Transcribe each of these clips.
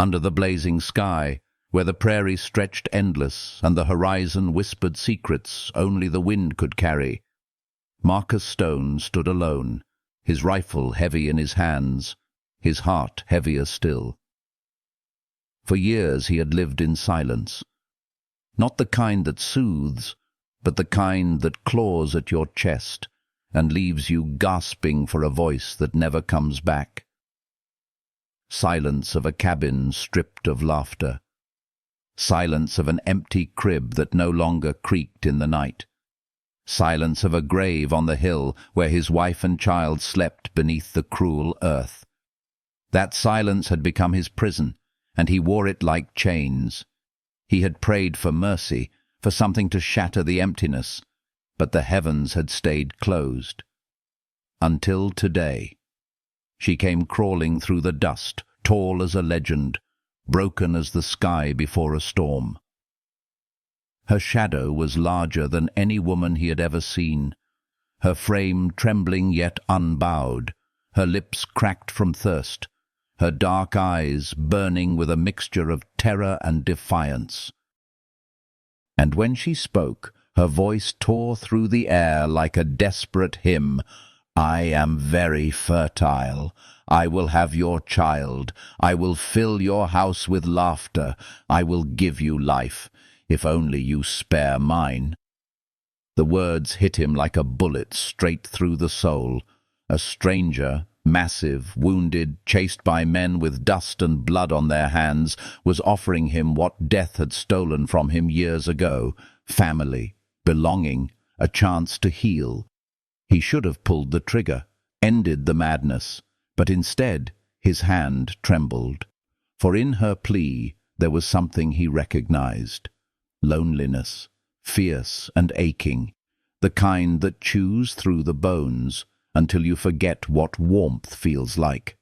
under the blazing sky, where the prairie stretched endless and the horizon whispered secrets only the wind could carry, Marcus Stone stood alone, his rifle heavy in his hands, his heart heavier still. For years he had lived in silence, not the kind that soothes, but the kind that claws at your chest and leaves you gasping for a voice that never comes back. Silence of a cabin stripped of laughter. Silence of an empty crib that no longer creaked in the night. Silence of a grave on the hill where his wife and child slept beneath the cruel earth. That silence had become his prison, and he wore it like chains. He had prayed for mercy, for something to shatter the emptiness, but the heavens had stayed closed. Until today. She came crawling through the dust, tall as a legend, broken as the sky before a storm. Her shadow was larger than any woman he had ever seen, her frame trembling yet unbowed, her lips cracked from thirst, her dark eyes burning with a mixture of terror and defiance. And when she spoke, her voice tore through the air like a desperate hymn. "I am very fertile. I will have your child. I will fill your house with laughter. I will give you life, if only you spare mine." The words hit him like a bullet straight through the soul. A stranger, massive, wounded, chased by men with dust and blood on their hands, was offering him what death had stolen from him years ago: family, belonging, a chance to heal. He should have pulled the trigger, ended the madness, but instead his hand trembled. For in her plea there was something he recognized: loneliness, fierce and aching, the kind that chews through the bones until you forget what warmth feels like.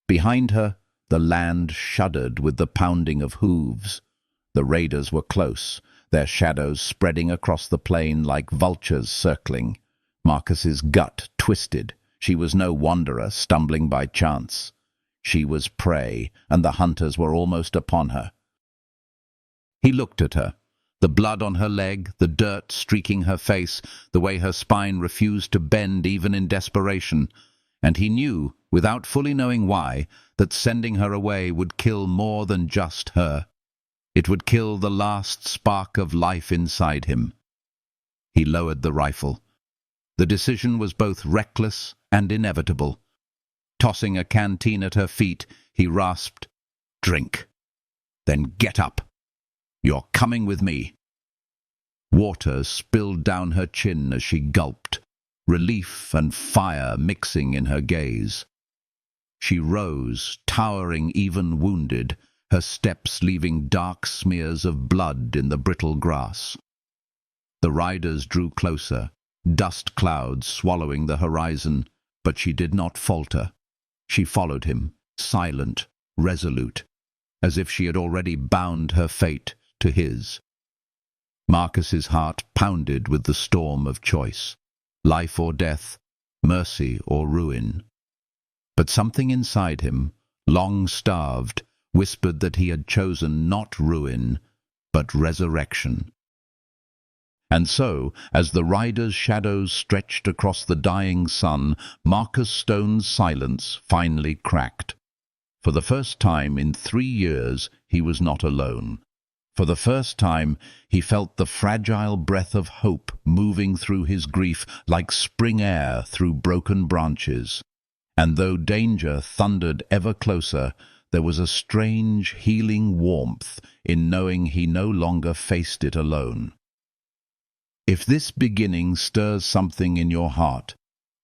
Behind her, the land shuddered with the pounding of hooves. The raiders were close, their shadows spreading across the plain like vultures circling. Marcus's gut twisted. She was no wanderer stumbling by chance. She was prey, and the hunters were almost upon her. He looked at her, the blood on her leg, the dirt streaking her face, the way her spine refused to bend even in desperation, and he knew, without fully knowing why, that sending her away would kill more than just her. It would kill the last spark of life inside him. He lowered the rifle. The decision was both reckless and inevitable. Tossing a canteen at her feet, he rasped, "Drink. Then get up. You're coming with me." Water spilled down her chin as she gulped, relief and fire mixing in her gaze. She rose, towering even wounded, her steps leaving dark smears of blood in the brittle grass. The riders drew closer, dust clouds swallowing the horizon, but she did not falter. She followed him, silent, resolute, as if she had already bound her fate to his. Marcus's heart pounded with the storm of choice, life or death, mercy or ruin. But something inside him, long starved, whispered that he had chosen not ruin, but resurrection. And so, as the riders' shadows stretched across the dying sun, Marcus Stone's silence finally cracked. For the first time in 3 years, he was not alone. For the first time, he felt the fragile breath of hope moving through his grief like spring air through broken branches. And though danger thundered ever closer, there was a strange, healing warmth in knowing he no longer faced it alone. If this beginning stirs something in your heart,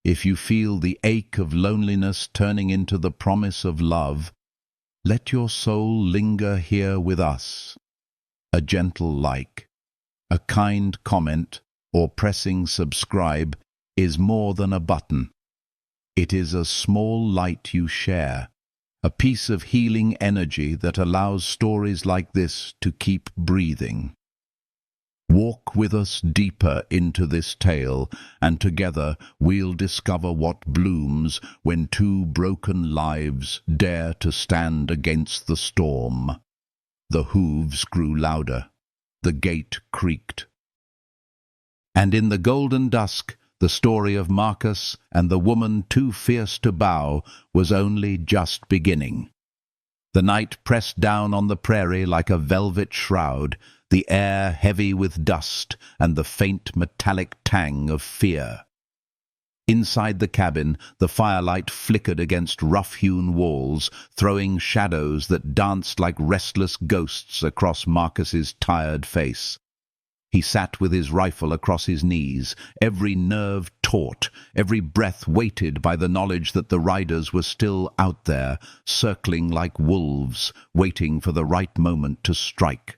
if you feel the ache of loneliness turning into the promise of love, let your soul linger here with us. A gentle like, a kind comment, or pressing subscribe is more than a button. It is a small light you share, a piece of healing energy that allows stories like this to keep breathing. Walk with us deeper into this tale, and together we'll discover what blooms when two broken lives dare to stand against the storm. The hooves grew louder. The gate creaked. And in the golden dusk, the story of Marcus and the woman too fierce to bow was only just beginning. The night pressed down on the prairie like a velvet shroud, the air heavy with dust and the faint metallic tang of fear. Inside the cabin, the firelight flickered against rough-hewn walls, throwing shadows that danced like restless ghosts across Marcus's tired face. He sat with his rifle across his knees, every nerve taut, every breath weighted by the knowledge that the riders were still out there, circling like wolves, waiting for the right moment to strike.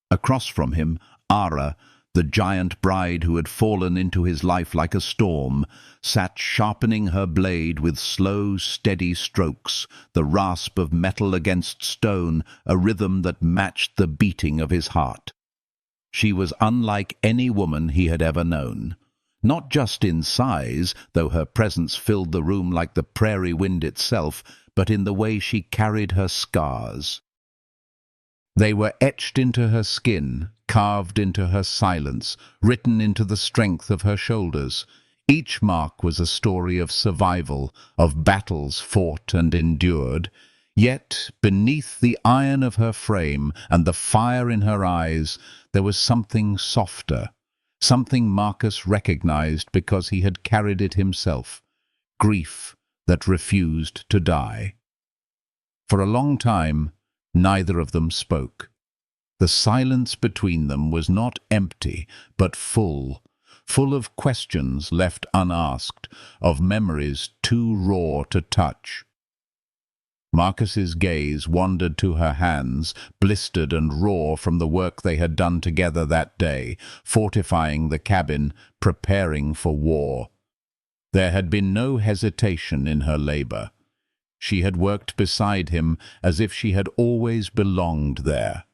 Across from him, Ara, the giant bride who had fallen into his life like a storm, sat sharpening her blade with slow, steady strokes, the rasp of metal against stone, a rhythm that matched the beating of his heart. She was unlike any woman he had ever known, not just in size, though her presence filled the room like the prairie wind itself, but in the way she carried her scars. They were etched into her skin, carved into her silence, written into the strength of her shoulders. Each mark was a story of survival, of battles fought and endured. Yet, beneath the iron of her frame and the fire in her eyes, there was something softer, something Marcus recognized because he had carried it himself, grief that refused to die. For a long time, neither of them spoke. The silence between them was not empty, but full of questions left unasked, of memories too raw to touch. Marcus's gaze wandered to her hands, blistered and raw from the work they had done together that day, fortifying the cabin, preparing for war. There had been no hesitation in her labor. She had worked beside him as if she had always belonged there,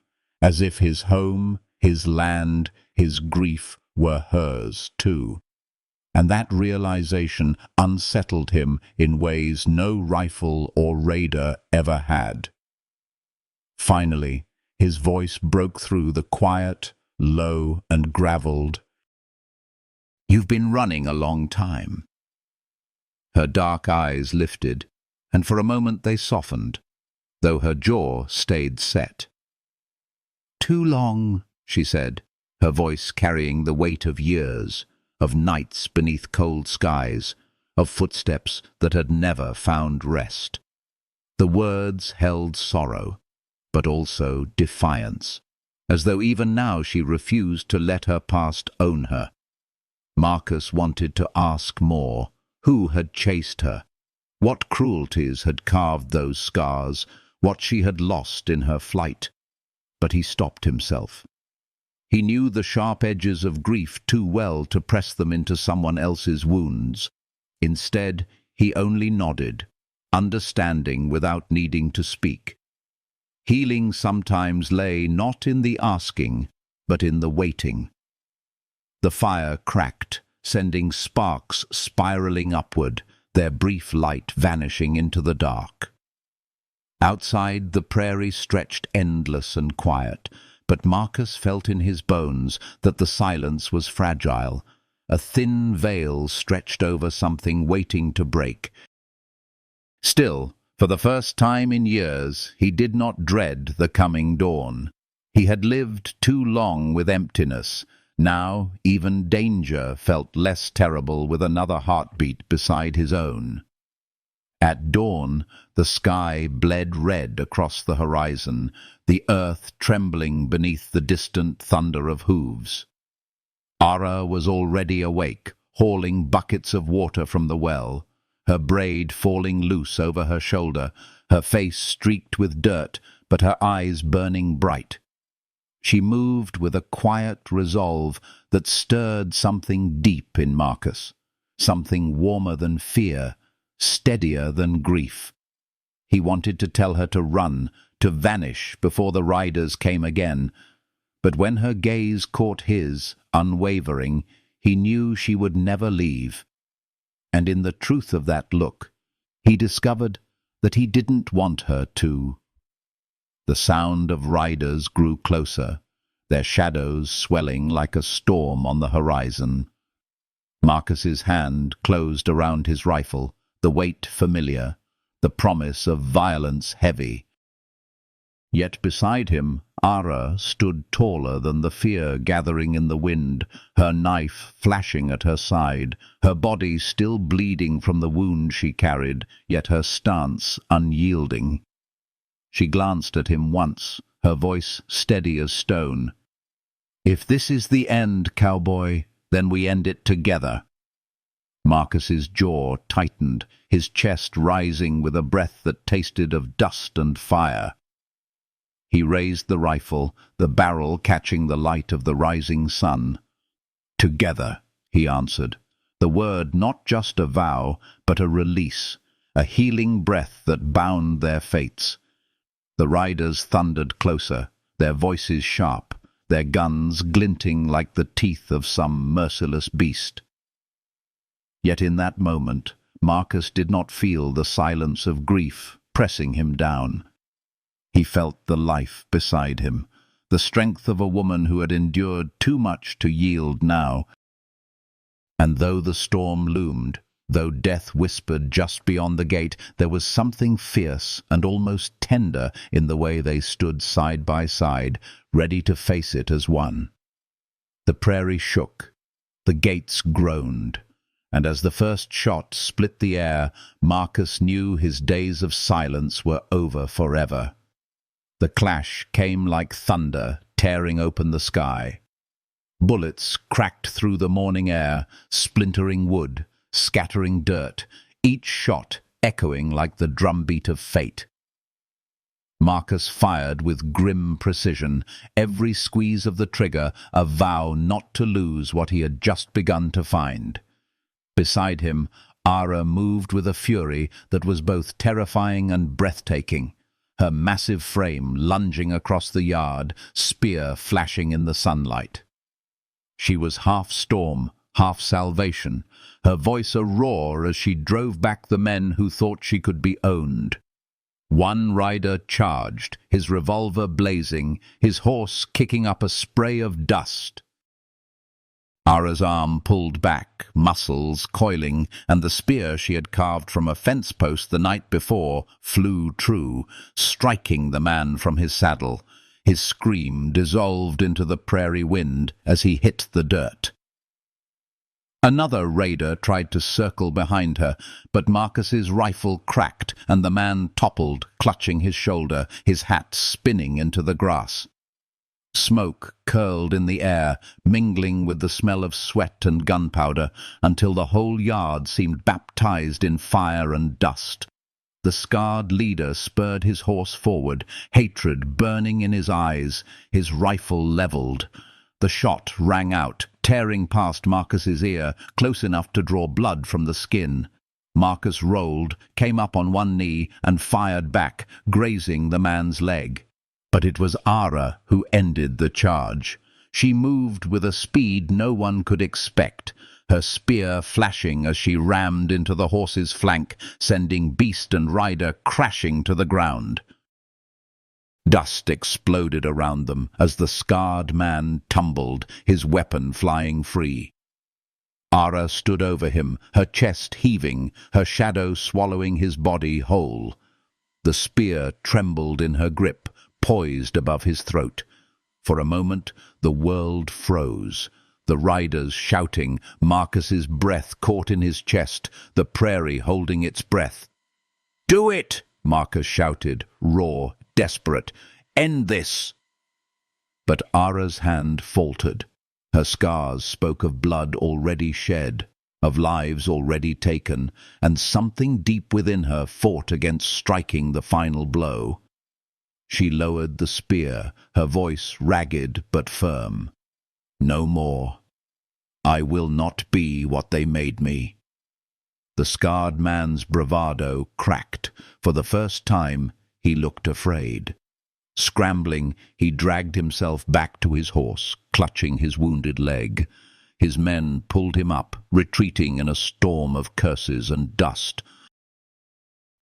as if his home, his land, his grief were hers too. And that realization unsettled him in ways no rifle or raider ever had. Finally, his voice broke through the quiet, low and graveled. "You've been running a long time." Her dark eyes lifted, and for a moment they softened, though her jaw stayed set. "Too long," she said, her voice carrying the weight of years, of nights beneath cold skies, of footsteps that had never found rest. The words held sorrow, but also defiance, as though even now she refused to let her past own her. Marcus wanted to ask more. Who had chased her? What cruelties had carved those scars? What she had lost in her flight? But he stopped himself. He knew the sharp edges of grief too well to press them into someone else's wounds. Instead, he only nodded, understanding without needing to speak. Healing sometimes lay not in the asking, but in the waiting. The fire cracked, sending sparks spiraling upward, their brief light vanishing into the dark. Outside, the prairie stretched endless and quiet, but Marcus felt in his bones that the silence was fragile. A thin veil stretched over something waiting to break. Still, for the first time in years, he did not dread the coming dawn. He had lived too long with emptiness. Now, even danger felt less terrible with another heartbeat beside his own. At dawn, the sky bled red across the horizon, the earth trembling beneath the distant thunder of hooves. Ara was already awake, hauling buckets of water from the well, her braid falling loose over her shoulder, her face streaked with dirt, but her eyes burning bright. She moved with a quiet resolve that stirred something deep in Marcus, something warmer than fear, steadier than grief. He wanted to tell her to run, to vanish before the riders came again, But when her gaze caught his, unwavering, he knew she would never leave. And in the truth of that look, he discovered that he didn't want her to. The sound of riders grew closer, their shadows swelling like a storm on the horizon. Marcus's hand closed around his rifle, the weight familiar, the promise of violence heavy. Yet beside him, Ara stood taller than the fear gathering in the wind, her knife flashing at her side, her body still bleeding from the wound she carried, yet her stance unyielding. She glanced at him once, her voice steady as stone. "If this is the end, Cowboy, then we end it together." Marcus's jaw tightened, his chest rising with a breath that tasted of dust and fire. He raised the rifle, the barrel catching the light of the rising sun. "Together," he answered, the word not just a vow, but a release, a healing breath that bound their fates. The riders thundered closer, their voices sharp, their guns glinting like the teeth of some merciless beast. Yet in that moment, Marcus did not feel the silence of grief pressing him down. He felt the life beside him, the strength of a woman who had endured too much to yield now. And though the storm loomed, though death whispered just beyond the gate, there was something fierce and almost tender in the way they stood side by side, ready to face it as one. The prairie shook, the gates groaned, and as the first shot split the air, Marcus knew his days of silence were over forever. The clash came like thunder, tearing open the sky. Bullets cracked through the morning air, splintering wood, scattering dirt, each shot echoing like the drumbeat of fate. Marcus fired with grim precision, every squeeze of the trigger a vow not to lose what he had just begun to find. Beside him, Ara moved with a fury that was both terrifying and breathtaking, her massive frame lunging across the yard, spear flashing in the sunlight. She was half storm, half salvation, her voice a roar as she drove back the men who thought she could be owned. One rider charged, his revolver blazing, his horse kicking up a spray of dust. Ara's arm pulled back, muscles coiling, and the spear she had carved from a fence post the night before flew true, striking the man from his saddle. His scream dissolved into the prairie wind as he hit the dirt. Another raider tried to circle behind her, but Marcus's rifle cracked and the man toppled, clutching his shoulder, his hat spinning into the grass. Smoke curled in the air, mingling with the smell of sweat and gunpowder, until the whole yard seemed baptized in fire and dust. The scarred leader spurred his horse forward, hatred burning in his eyes, his rifle leveled. The shot rang out, tearing past Marcus's ear, close enough to draw blood from the skin. Marcus rolled, came up on one knee, and fired back, grazing the man's leg. But it was Ara who ended the charge. She moved with a speed no one could expect, her spear flashing as she rammed into the horse's flank, sending beast and rider crashing to the ground. Dust exploded around them as the scarred man tumbled, his weapon flying free. Ara stood over him, her chest heaving, her shadow swallowing his body whole. The spear trembled in her grip, poised above his throat. For a moment, the world froze. The riders shouting, Marcus's breath caught in his chest, the prairie holding its breath. "Do it!" Marcus shouted, raw, desperate. "End this!" But Ara's hand faltered. Her scars spoke of blood already shed, of lives already taken, and something deep within her fought against striking the final blow. She lowered the spear, her voice ragged but firm. "No more. I will not be what they made me." The scarred man's bravado cracked. For the first time, he looked afraid. Scrambling, he dragged himself back to his horse, clutching his wounded leg. His men pulled him up, retreating in a storm of curses and dust.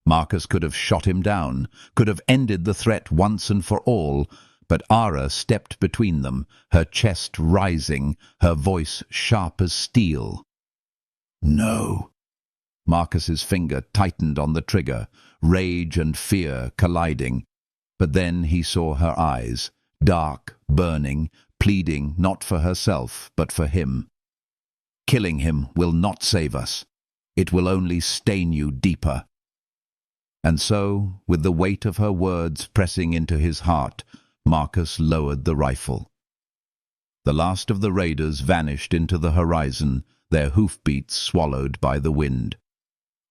Marcus could have shot him down, could have ended the threat once and for all, but Ara stepped between them, her chest rising, her voice sharp as steel. "No." Marcus's finger tightened on the trigger, rage and fear colliding. But then he saw her eyes, dark, burning, pleading not for herself, but for him. "Killing him will not save us. It will only stain you deeper." And so, with the weight of her words pressing into his heart, Marcus lowered the rifle. The last of the raiders vanished into the horizon, their hoofbeats swallowed by the wind.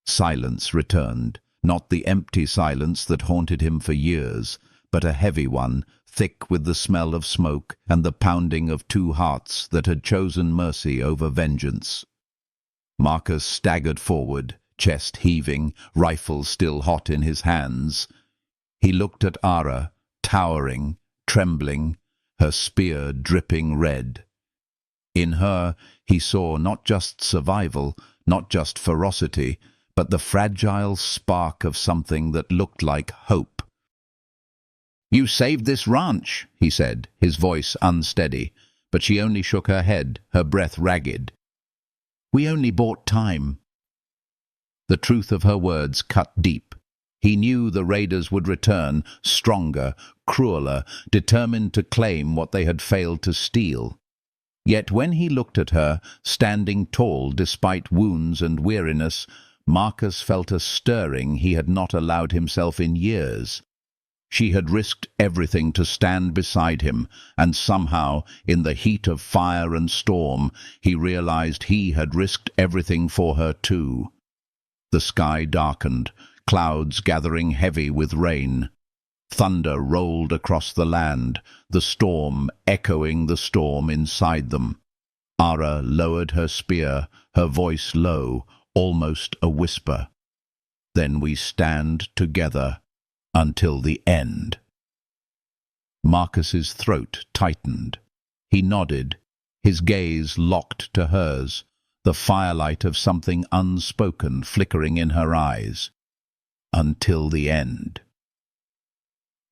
Silence returned, not the empty silence that haunted him for years, but a heavy one, thick with the smell of smoke and the pounding of two hearts that had chosen mercy over vengeance. Marcus staggered forward, chest heaving, rifle still hot in his hands. He looked at Ara, towering, trembling, her spear dripping red. In her he saw not just survival, not just ferocity, but the fragile spark of something that looked like hope. "You saved this ranch," he said, his voice unsteady, but she only shook her head, her breath ragged. "We only bought time." The truth of her words cut deep. He knew the raiders would return, stronger, crueler, determined to claim what they had failed to steal. Yet when he looked at her, standing tall despite wounds and weariness, Marcus felt a stirring he had not allowed himself in years. She had risked everything to stand beside him, and somehow, in the heat of fire and storm, he realized he had risked everything for her too. The sky darkened, clouds gathering heavy with rain. Thunder rolled across the land, the storm echoing the storm inside them. Ara lowered her spear, her voice low, almost a whisper. "Then we stand together until the end." Marcus's throat tightened. He nodded, his gaze locked to hers, the firelight of something unspoken flickering in her eyes. Until the end.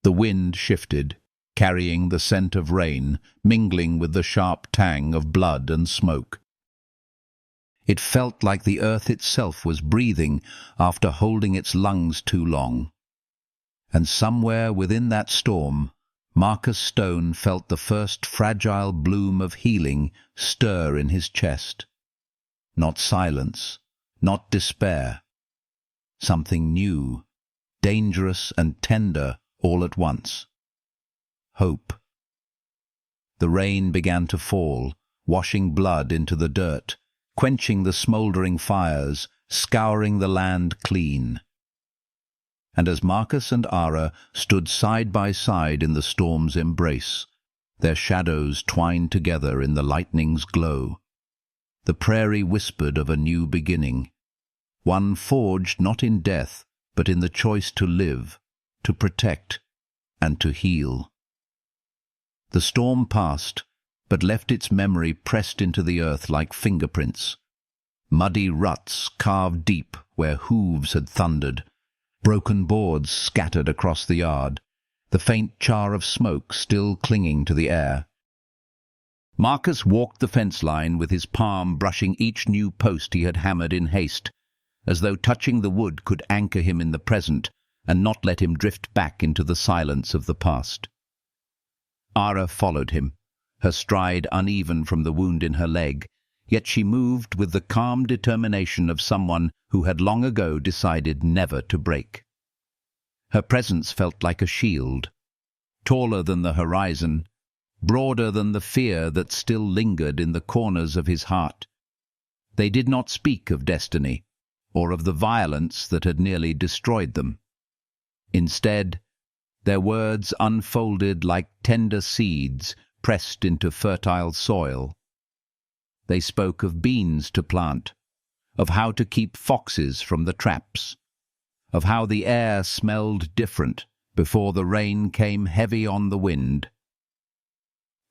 The wind shifted, carrying the scent of rain, mingling with the sharp tang of blood and smoke. It felt like the earth itself was breathing after holding its lungs too long. And somewhere within that storm, Marcus Stone felt the first fragile bloom of healing stir in his chest. Not silence, not despair. Something new, dangerous and tender all at once. Hope. The rain began to fall, washing blood into the dirt, quenching the smouldering fires, scouring the land clean. And as Marcus and Ara stood side by side in the storm's embrace, their shadows twined together in the lightning's glow, the prairie whispered of a new beginning, one forged not in death, but in the choice to live, to protect, and to heal. The storm passed, but left its memory pressed into the earth like fingerprints. Muddy ruts carved deep where hooves had thundered, broken boards scattered across the yard, the faint char of smoke still clinging to the air. Marcus walked the fence line with his palm brushing each new post he had hammered in haste, as though touching the wood could anchor him in the present and not let him drift back into the silence of the past. Ara followed him, her stride uneven from the wound in her leg, yet she moved with the calm determination of someone who had long ago decided never to break. Her presence felt like a shield, taller than the horizon, broader than the fear that still lingered in the corners of his heart. They did not speak of destiny, or of the violence that had nearly destroyed them. Instead, their words unfolded like tender seeds pressed into fertile soil. They spoke of beans to plant, of how to keep foxes from the traps, of how the air smelled different before the rain came heavy on the wind.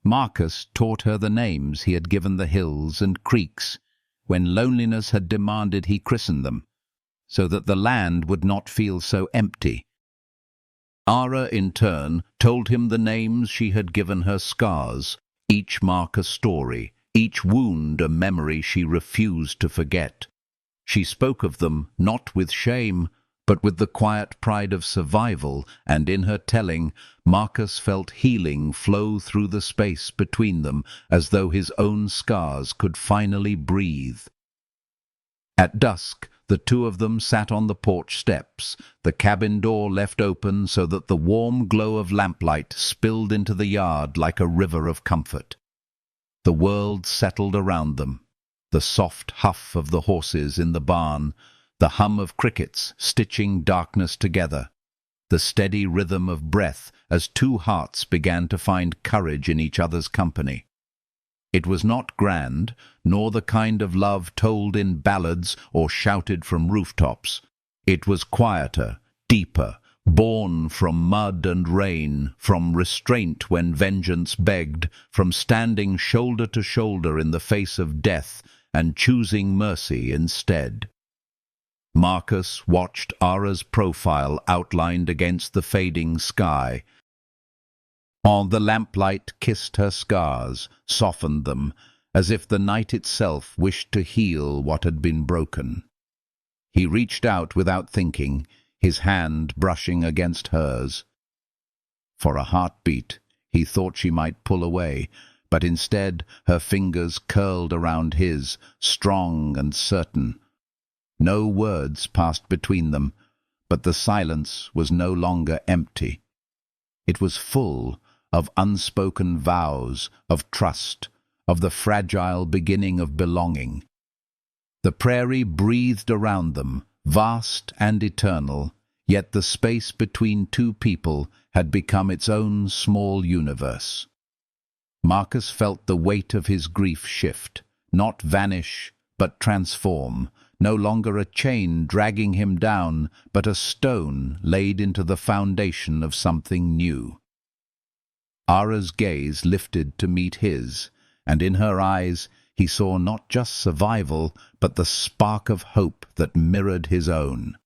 Marcus taught her the names he had given the hills and creeks when loneliness had demanded he christen them, so that the land would not feel so empty. Ara, in turn, told him the names she had given her scars, each mark a story, each wound a memory she refused to forget. She spoke of them not with shame, but with the quiet pride of survival, and in her telling, Marcus felt healing flow through the space between them, as though his own scars could finally breathe. At dusk, the two of them sat on the porch steps, the cabin door left open so that the warm glow of lamplight spilled into the yard like a river of comfort. The world settled around them, the soft huff of the horses in the barn, the hum of crickets stitching darkness together, the steady rhythm of breath as two hearts began to find courage in each other's company. It was not grand, nor the kind of love told in ballads or shouted from rooftops. It was quieter, deeper, born from mud and rain, from restraint when vengeance begged, from standing shoulder to shoulder in the face of death and choosing mercy instead. Marcus watched Ara's profile outlined against the fading sky. The lamplight kissed her scars, softened them, as if the night itself wished to heal what had been broken. He reached out without thinking, his hand brushing against hers. For a heartbeat, he thought she might pull away, but instead her fingers curled around his, strong and certain. No words passed between them, but the silence was no longer empty. It was full of unspoken vows, of trust, of the fragile beginning of belonging. The prairie breathed around them, vast and eternal, yet the space between two people had become its own small universe. Marcus felt the weight of his grief shift, not vanish, but transform, no longer a chain dragging him down, but a stone laid into the foundation of something new. Ara's gaze lifted to meet his, and in her eyes he saw not just survival, but the spark of hope that mirrored his own.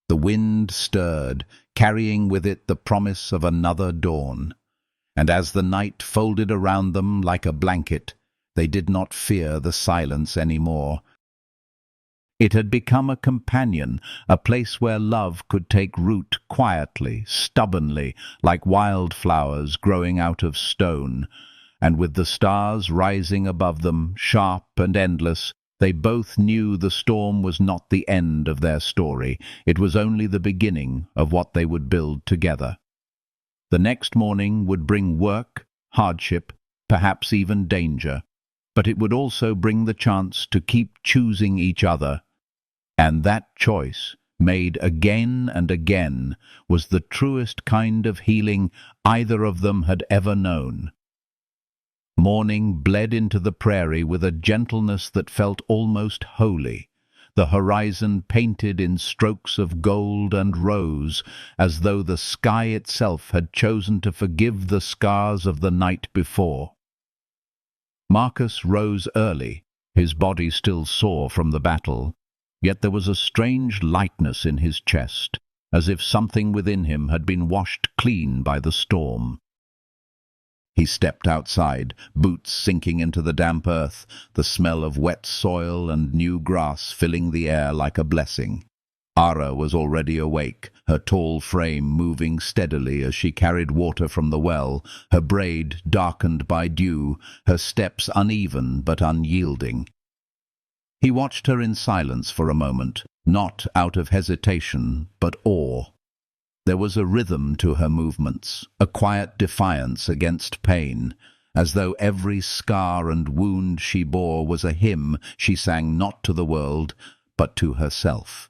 The wind stirred, carrying with it the promise of another dawn, and as the night folded around them like a blanket, they did not fear the silence any more. It had become a companion, a place where love could take root quietly, stubbornly, like wildflowers growing out of stone, and with the stars rising above them, sharp and endless, they both knew the storm was not the end of their story. It was only the beginning of what they would build together. The next morning would bring work, hardship, perhaps even danger, but it would also bring the chance to keep choosing each other. And that choice, made again and again, was the truest kind of healing either of them had ever known. Morning bled into the prairie with a gentleness that felt almost holy, the horizon painted in strokes of gold and rose, as though the sky itself had chosen to forgive the scars of the night before. Marcus rose early, his body still sore from the battle, yet there was a strange lightness in his chest, as if something within him had been washed clean by the storm. He stepped outside, boots sinking into the damp earth, the smell of wet soil and new grass filling the air like a blessing. Ara was already awake, her tall frame moving steadily as she carried water from the well, her braid darkened by dew, her steps uneven but unyielding. He watched her in silence for a moment, not out of hesitation, but awe. There was a rhythm to her movements, a quiet defiance against pain, as though every scar and wound she bore was a hymn she sang not to the world, but to herself.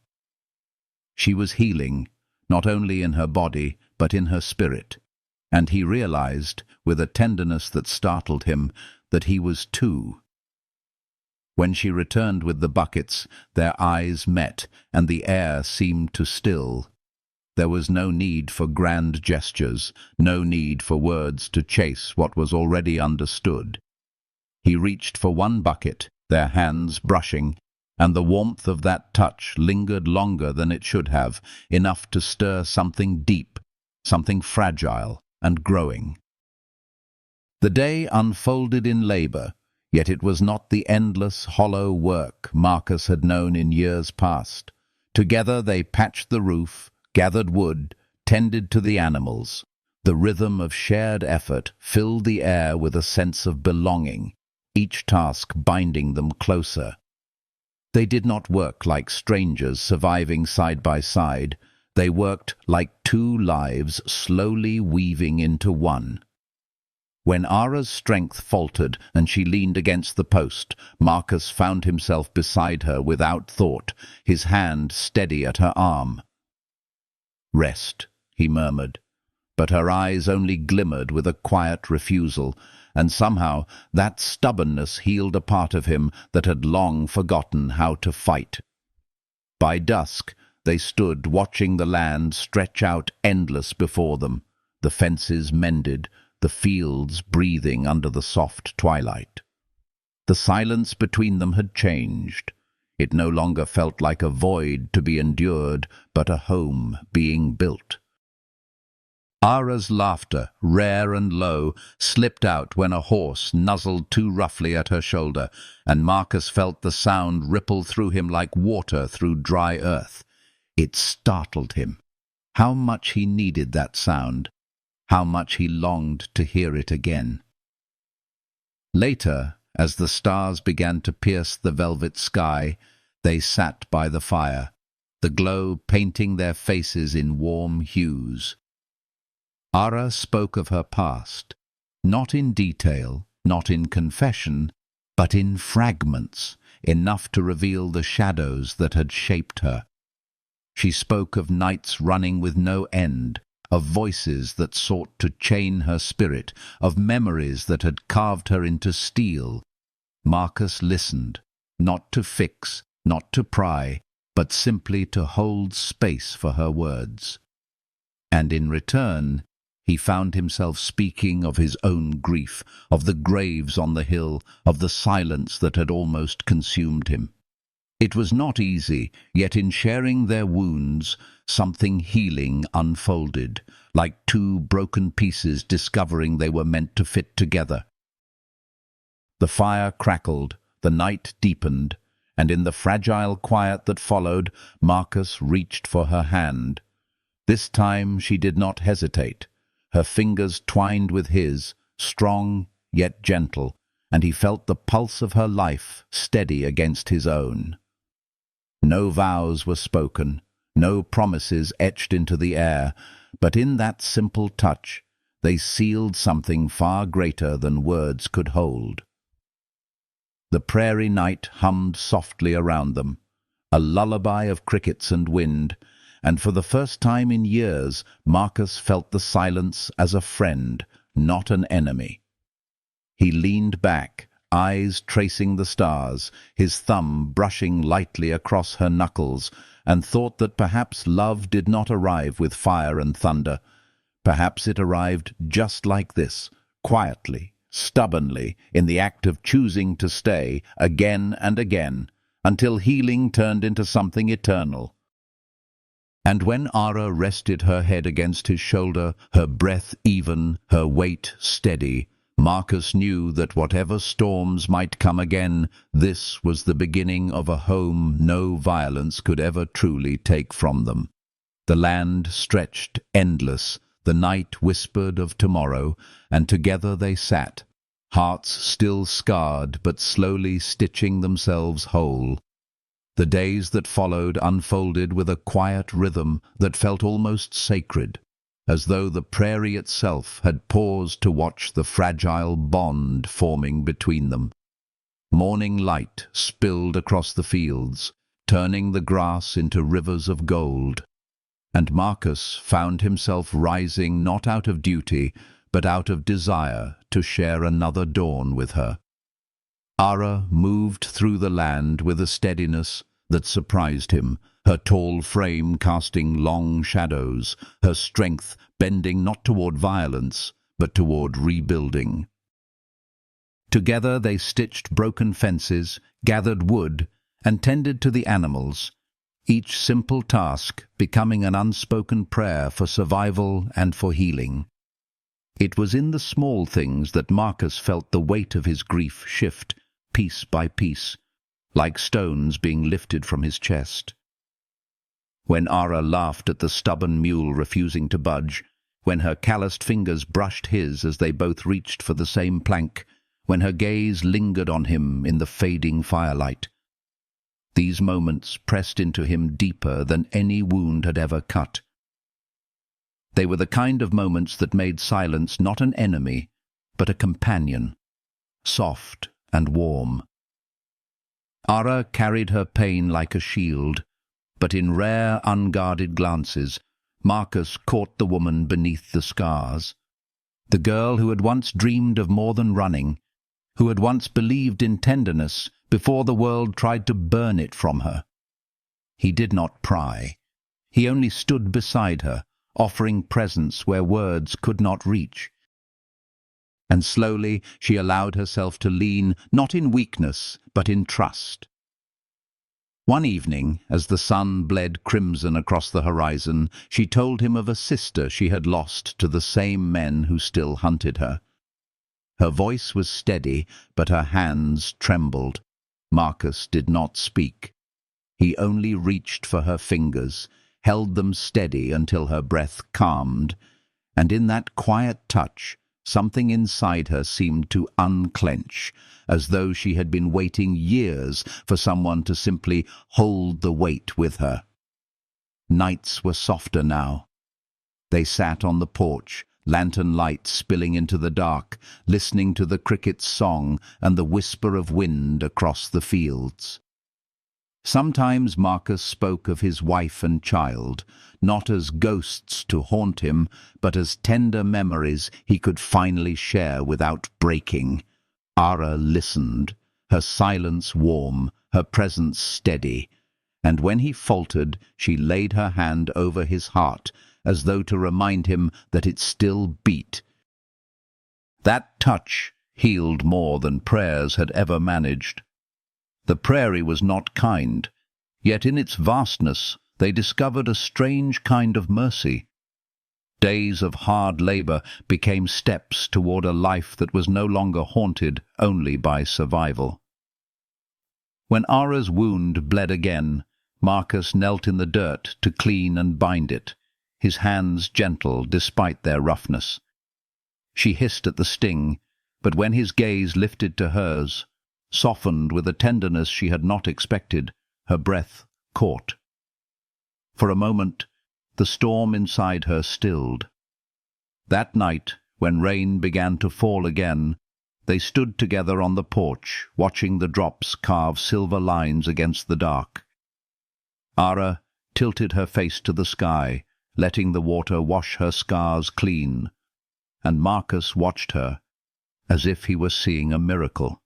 She was healing, not only in her body, but in her spirit, and he realized, with a tenderness that startled him, that he was too. When she returned with the buckets, their eyes met, and the air seemed to still. There was no need for grand gestures, no need for words to chase what was already understood. He reached for one bucket, their hands brushing, and the warmth of that touch lingered longer than it should have, enough to stir something deep, something fragile and growing. The day unfolded in labor, yet it was not the endless, hollow work Marcus had known in years past. Together they patched the roof, gathered wood, tended to the animals. The rhythm of shared effort filled the air with a sense of belonging, each task binding them closer. They did not work like strangers surviving side by side. They worked like two lives slowly weaving into one. When Ara's strength faltered and she leaned against the post, Marcus found himself beside her without thought, his hand steady at her arm. "Rest," he murmured, but her eyes only glimmered with a quiet refusal, and somehow that stubbornness healed a part of him that had long forgotten how to fight. By dusk, they stood watching the land stretch out endless before them, the fences mended, the fields breathing under the soft twilight. The silence between them had changed. It no longer felt like a void to be endured, but a home being built. Ara's laughter, rare and low, slipped out when a horse nuzzled too roughly at her shoulder, and Marcus felt the sound ripple through him like water through dry earth. It startled him. How much he needed that sound, how much he longed to hear it again. Later, as the stars began to pierce the velvet sky, they sat by the fire, the glow painting their faces in warm hues. Ara spoke of her past, not in detail, not in confession, but in fragments, enough to reveal the shadows that had shaped her. She spoke of nights running with no end, of voices that sought to chain her spirit, of memories that had carved her into steel. Marcus listened, not to fix, not to pry, but simply to hold space for her words. And in return, he found himself speaking of his own grief, of the graves on the hill, of the silence that had almost consumed him. It was not easy, yet in sharing their wounds, something healing unfolded, like two broken pieces discovering they were meant to fit together. The fire crackled, the night deepened, and in the fragile quiet that followed, Marcus reached for her hand. This time she did not hesitate. Her fingers twined with his, strong yet gentle, and he felt the pulse of her life steady against his own. No vows were spoken, no promises etched into the air, but in that simple touch they sealed something far greater than words could hold. The prairie night hummed softly around them, a lullaby of crickets and wind, and for the first time in years Marcus felt the silence as a friend, not an enemy. He leaned back, eyes tracing the stars, his thumb brushing lightly across her knuckles, and thought that perhaps love did not arrive with fire and thunder. Perhaps it arrived just like this, quietly, stubbornly, in the act of choosing to stay, again and again, until healing turned into something eternal. And when Ara rested her head against his shoulder, her breath even, her weight steady, Marcus knew that whatever storms might come again, this was the beginning of a home no violence could ever truly take from them. The land stretched endless, the night whispered of tomorrow, and together they sat, hearts still scarred but slowly stitching themselves whole. The days that followed unfolded with a quiet rhythm that felt almost sacred, as though the prairie itself had paused to watch the fragile bond forming between them. Morning light spilled across the fields, turning the grass into rivers of gold, and Marcus found himself rising not out of duty, but out of desire to share another dawn with her. Ara moved through the land with a steadiness that surprised him, her tall frame casting long shadows, her strength bending not toward violence, but toward rebuilding. Together they stitched broken fences, gathered wood, and tended to the animals, each simple task becoming an unspoken prayer for survival and for healing. It was in the small things that Marcus felt the weight of his grief shift, piece by piece, like stones being lifted from his chest. When Ara laughed at the stubborn mule refusing to budge, when her calloused fingers brushed his as they both reached for the same plank, when her gaze lingered on him in the fading firelight. These moments pressed into him deeper than any wound had ever cut. They were the kind of moments that made silence not an enemy, but a companion, soft and warm. Ara carried her pain like a shield, but in rare, unguarded glances, Marcus caught the woman beneath the scars. The girl who had once dreamed of more than running, who had once believed in tenderness before the world tried to burn it from her. He did not pry. He only stood beside her, offering presence where words could not reach. And slowly she allowed herself to lean, not in weakness, but in trust. One evening, as the sun bled crimson across the horizon, she told him of a sister she had lost to the same men who still hunted her. Her voice was steady, but her hands trembled. Marcus did not speak. He only reached for her fingers, held them steady until her breath calmed, and in that quiet touch, something inside her seemed to unclench, as though she had been waiting years for someone to simply hold the weight with her. Nights were softer now. They sat on the porch, lantern light spilling into the dark, listening to the cricket's song and the whisper of wind across the fields. Sometimes Marcus spoke of his wife and child, not as ghosts to haunt him, but as tender memories he could finally share without breaking. Ara listened, her silence warm, her presence steady, and when he faltered, she laid her hand over his heart, as though to remind him that it still beat. That touch healed more than prayers had ever managed. The prairie was not kind, yet in its vastness they discovered a strange kind of mercy. Days of hard labor became steps toward a life that was no longer haunted only by survival. When Ara's wound bled again, Marcus knelt in the dirt to clean and bind it, his hands gentle despite their roughness. She hissed at the sting, but when his gaze lifted to hers, softened with a tenderness she had not expected, her breath caught. For a moment, the storm inside her stilled. That night, when rain began to fall again, they stood together on the porch, watching the drops carve silver lines against the dark. Ara tilted her face to the sky, letting the water wash her scars clean, and Marcus watched her, as if he were seeing a miracle.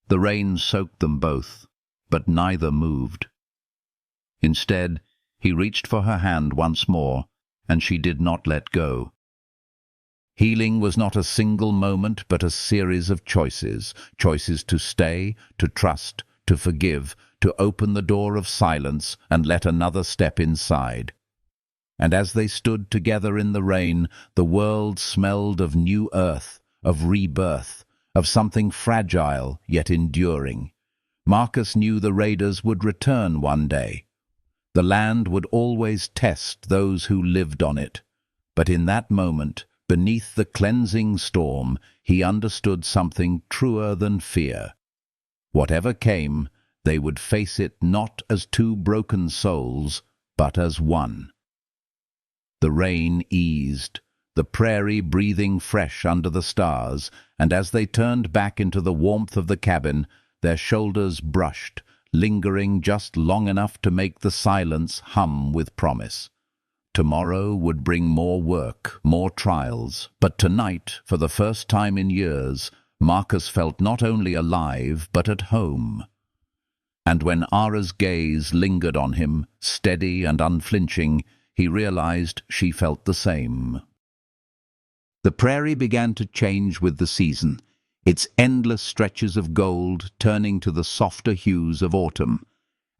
The rain soaked them both, but neither moved. Instead, he reached for her hand once more, and she did not let go. Healing was not a single moment, but a series of choices to stay, to trust, to forgive, to open the door of silence and let another step inside. And as they stood together in the rain, the world smelled of new earth, of rebirth, of something fragile yet enduring. Marcus knew the raiders would return one day. The land would always test those who lived on it. But in that moment, beneath the cleansing storm, he understood something truer than fear. Whatever came, they would face it not as two broken souls, but as one. The rain eased, the prairie breathing fresh under the stars, and as they turned back into the warmth of the cabin, their shoulders brushed, lingering just long enough to make the silence hum with promise. Tomorrow would bring more work, more trials, but tonight, for the first time in years, Marcus felt not only alive but at home. and when Ara's gaze lingered on him, steady and unflinching, he realized she felt the same. The prairie began to change with the season, its endless stretches of gold turning to the softer hues of autumn,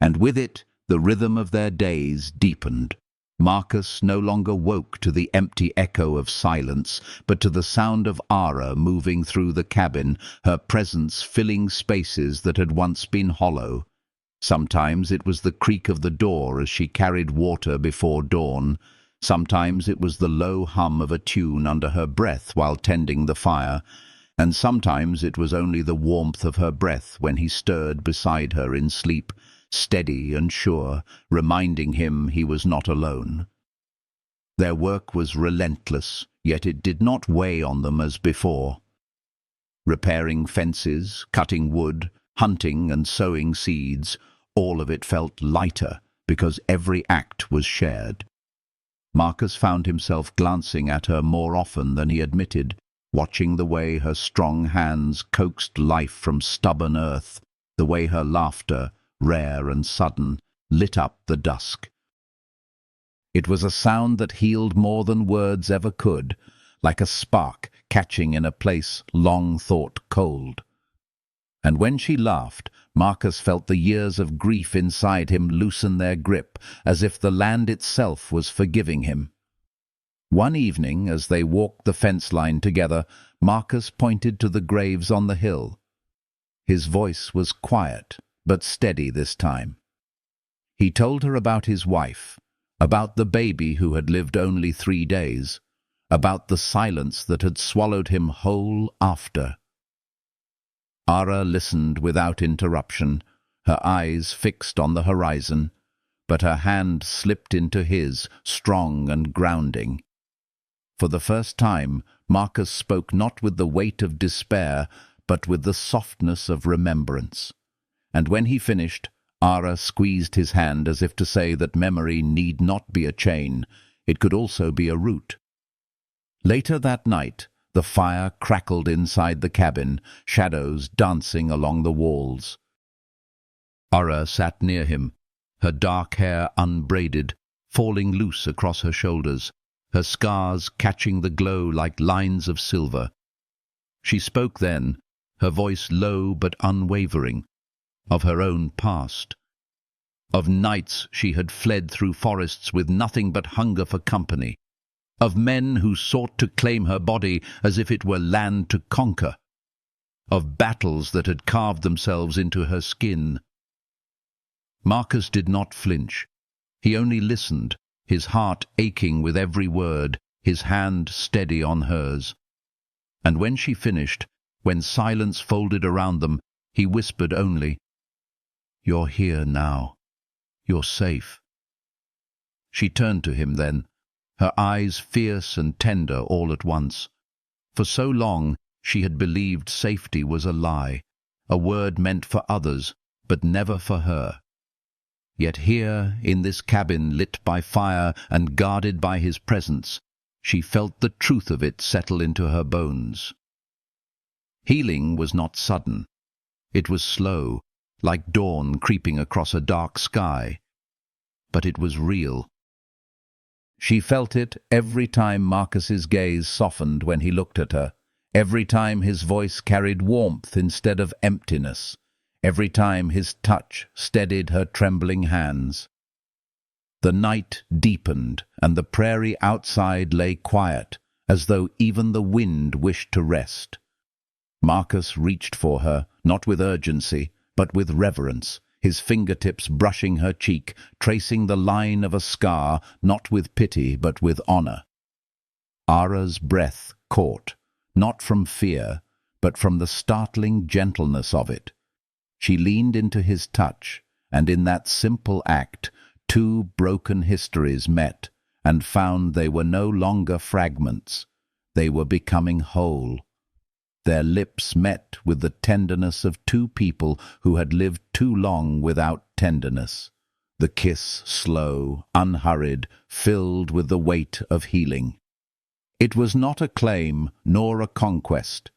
and with it the rhythm of their days deepened. Marcus no longer woke to the empty echo of silence, but to the sound of Ara moving through the cabin, her presence filling spaces that had once been hollow. Sometimes it was the creak of the door as she carried water before dawn. Sometimes it was the low hum of a tune under her breath while tending the fire, and sometimes it was only the warmth of her breath when he stirred beside her in sleep, steady and sure, reminding him he was not alone. Their work was relentless, yet it did not weigh on them as before. Repairing fences, cutting wood, hunting and sowing seeds, all of it felt lighter because every act was shared. Marcus found himself glancing at her more often than he admitted, watching the way her strong hands coaxed life from stubborn earth, the way her laughter, rare and sudden, lit up the dusk. It was a sound that healed more than words ever could, like a spark catching in a place long thought cold. And when she laughed, Marcus felt the years of grief inside him loosen their grip, as if the land itself was forgiving him. One evening, as they walked the fence line together, Marcus pointed to the graves on the hill. His voice was quiet, but steady this time. He told her about his wife, about the baby who had lived only 3 days, about the silence that had swallowed him whole after. Ara listened without interruption, her eyes fixed on the horizon, but her hand slipped into his, strong and grounding. For the first time, Marcus spoke not with the weight of despair, but with the softness of remembrance. And when he finished, Ara squeezed his hand as if to say that memory need not be a chain, it could also be a root. Later that night, the fire crackled inside the cabin, shadows dancing along the walls. Ara sat near him, her dark hair unbraided, falling loose across her shoulders, her scars catching the glow like lines of silver. She spoke then, her voice low but unwavering, of her own past, of nights she had fled through forests with nothing but hunger for company, of men who sought to claim her body as if it were land to conquer, of battles that had carved themselves into her skin. Marcus did not flinch. He only listened, his heart aching with every word, his hand steady on hers. And when she finished, when silence folded around them, he whispered only, "You're here now. You're safe." She turned to him then, her eyes fierce and tender all at once. For so long she had believed safety was a lie, a word meant for others, but never for her. Yet here, in this cabin lit by fire and guarded by his presence, she felt the truth of it settle into her bones. Healing was not sudden. It was slow, like dawn creeping across a dark sky. But it was real. She felt it every time Marcus's gaze softened when he looked at her, every time his voice carried warmth instead of emptiness, every time his touch steadied her trembling hands. The night deepened, and the prairie outside lay quiet, as though even the wind wished to rest. Marcus reached for her, not with urgency, but with reverence, his fingertips brushing her cheek, tracing the line of a scar, not with pity but with honor. Ara's breath caught, not from fear, but from the startling gentleness of it. She leaned into his touch, and in that simple act, 2 broken histories met, and found they were no longer fragments. They were becoming whole. Their lips met with the tenderness of 2 people who had lived too long without tenderness. The kiss slow, unhurried, filled with the weight of healing. It was not a claim, nor a conquest.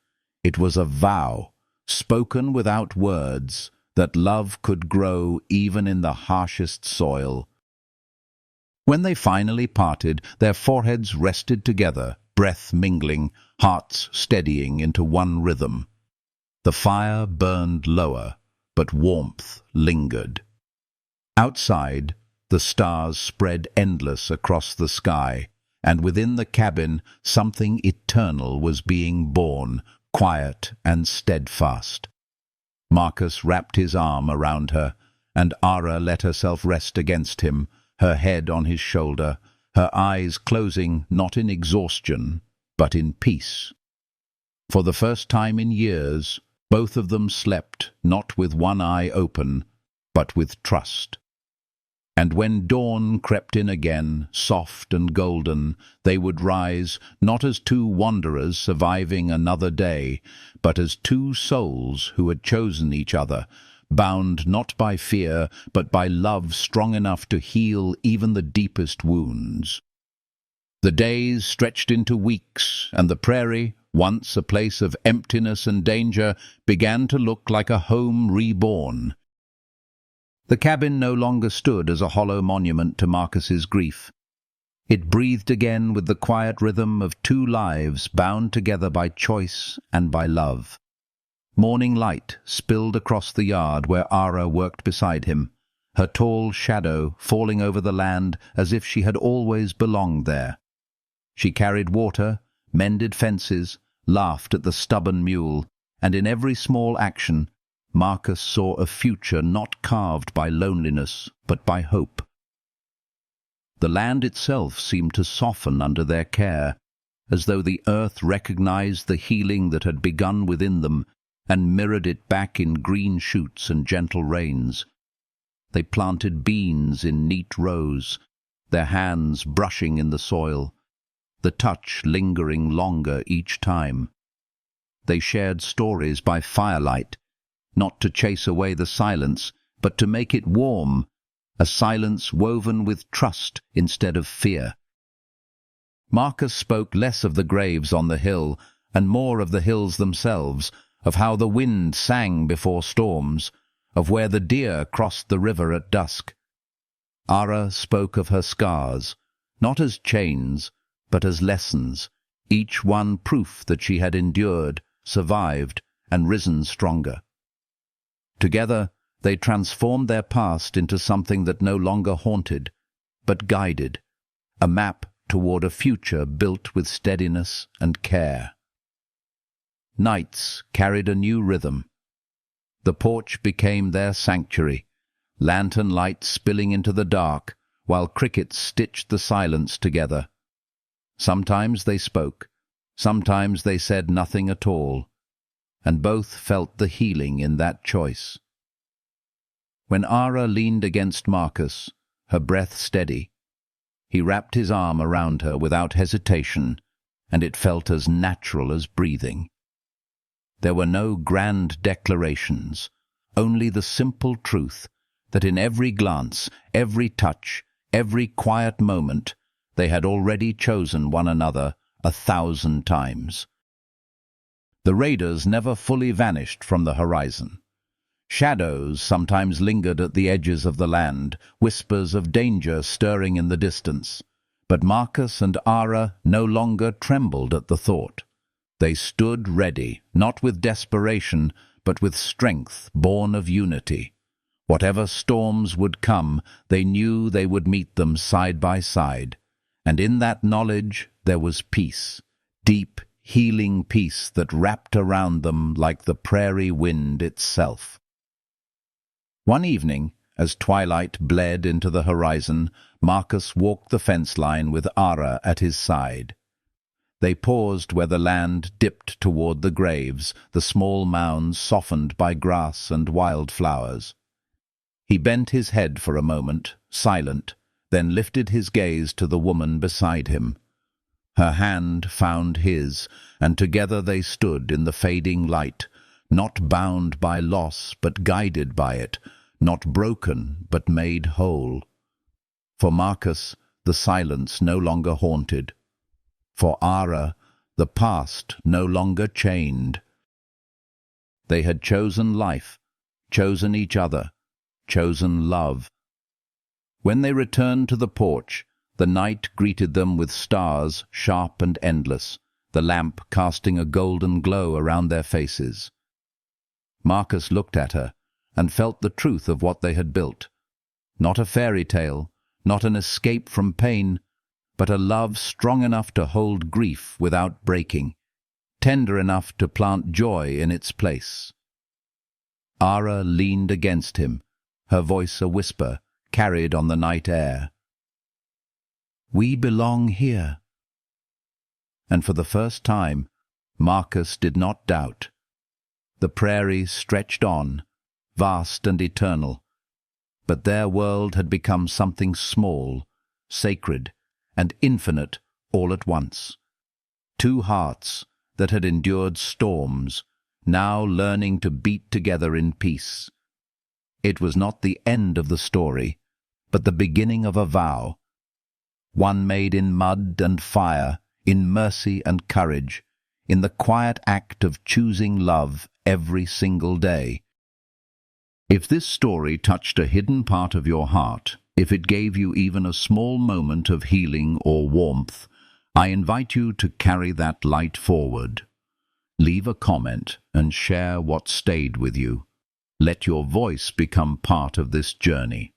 It was a vow, spoken without words, that love could grow even in the harshest soil. When they finally parted, their foreheads rested together, breath mingling, hearts steadying into one rhythm. The fire burned lower, but warmth lingered. Outside, the stars spread endless across the sky, and within the cabin something eternal was being born, quiet and steadfast. Marcus wrapped his arm around her, and Ara let herself rest against him, her head on his shoulder, her eyes closing not in exhaustion, but in peace. For the first time in years, both of them slept not with one eye open, but with trust. And when dawn crept in again, soft and golden, they would rise, not as two wanderers surviving another day, but as two souls who had chosen each other, bound not by fear, but by love strong enough to heal even the deepest wounds. The days stretched into weeks, and the prairie, once a place of emptiness and danger, began to look like a home reborn. The cabin no longer stood as a hollow monument to Marcus's grief. It breathed again with the quiet rhythm of two lives bound together by choice and by love. Morning light spilled across the yard where Ara worked beside him, her tall shadow falling over the land as if she had always belonged there. She carried water, mended fences, laughed at the stubborn mule, and in every small action Marcus saw a future not carved by loneliness, but by hope. The land itself seemed to soften under their care, as though the earth recognized the healing that had begun within them and mirrored it back in green shoots and gentle rains. They planted beans in neat rows, their hands brushing in the soil, the touch lingering longer each time. They shared stories by firelight, not to chase away the silence, but to make it warm, a silence woven with trust instead of fear. Marcus spoke less of the graves on the hill, and more of the hills themselves, of how the wind sang before storms, of where the deer crossed the river at dusk. Ara spoke of her scars, not as chains, but as lessons, each one proof that she had endured, survived, and risen stronger. Together, they transformed their past into something that no longer haunted, but guided, a map toward a future built with steadiness and care. Nights carried a new rhythm. The porch became their sanctuary, lantern light spilling into the dark, while crickets stitched the silence together. Sometimes they spoke, sometimes they said nothing at all, and both felt the healing in that choice. When Ara leaned against Marcus, her breath steady, he wrapped his arm around her without hesitation, and it felt as natural as breathing. There were no grand declarations, only the simple truth that in every glance, every touch, every quiet moment, they had already chosen one another 1,000 times. The raiders never fully vanished from the horizon. Shadows sometimes lingered at the edges of the land, whispers of danger stirring in the distance. But Marcus and Ara no longer trembled at the thought. They stood ready, not with desperation, but with strength born of unity. Whatever storms would come, they knew they would meet them side by side. And in that knowledge there was peace, deep, healing peace that wrapped around them like the prairie wind itself. One evening, as twilight bled into the horizon, Marcus walked the fence line with Ara at his side. They paused where the land dipped toward the graves, the small mounds softened by grass and wildflowers. He bent his head for a moment, silent, then lifted his gaze to the woman beside him. Her hand found his, and together they stood in the fading light, not bound by loss but guided by it, not broken but made whole. For Marcus, the silence no longer haunted. For Ara, the past no longer chained. They had chosen life, chosen each other, chosen love. When they returned to the porch, the night greeted them with stars sharp and endless, the lamp casting a golden glow around their faces. Marcus looked at her and felt the truth of what they had built. Not a fairy tale, not an escape from pain, but a love strong enough to hold grief without breaking, tender enough to plant joy in its place. Ara leaned against him, her voice a whisper, carried on the night air. "We belong here." And for the first time, Marcus did not doubt. The prairie stretched on, vast and eternal, but their world had become something small, sacred, and infinite all at once. Two hearts that had endured storms, now learning to beat together in peace. It was not the end of the story, but the beginning of a vow, one made in mud and fire, in mercy and courage, in the quiet act of choosing love every single day. If this story touched a hidden part of your heart, if it gave you even a small moment of healing or warmth, I invite you to carry that light forward. Leave a comment and share what stayed with you. Let your voice become part of this journey.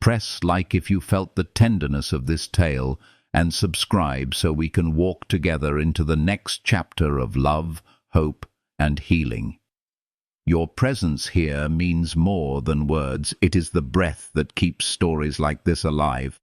Press like if you felt the tenderness of this tale, and subscribe so we can walk together into the next chapter of love, hope, and healing. Your presence here means more than words. It is the breath that keeps stories like this alive.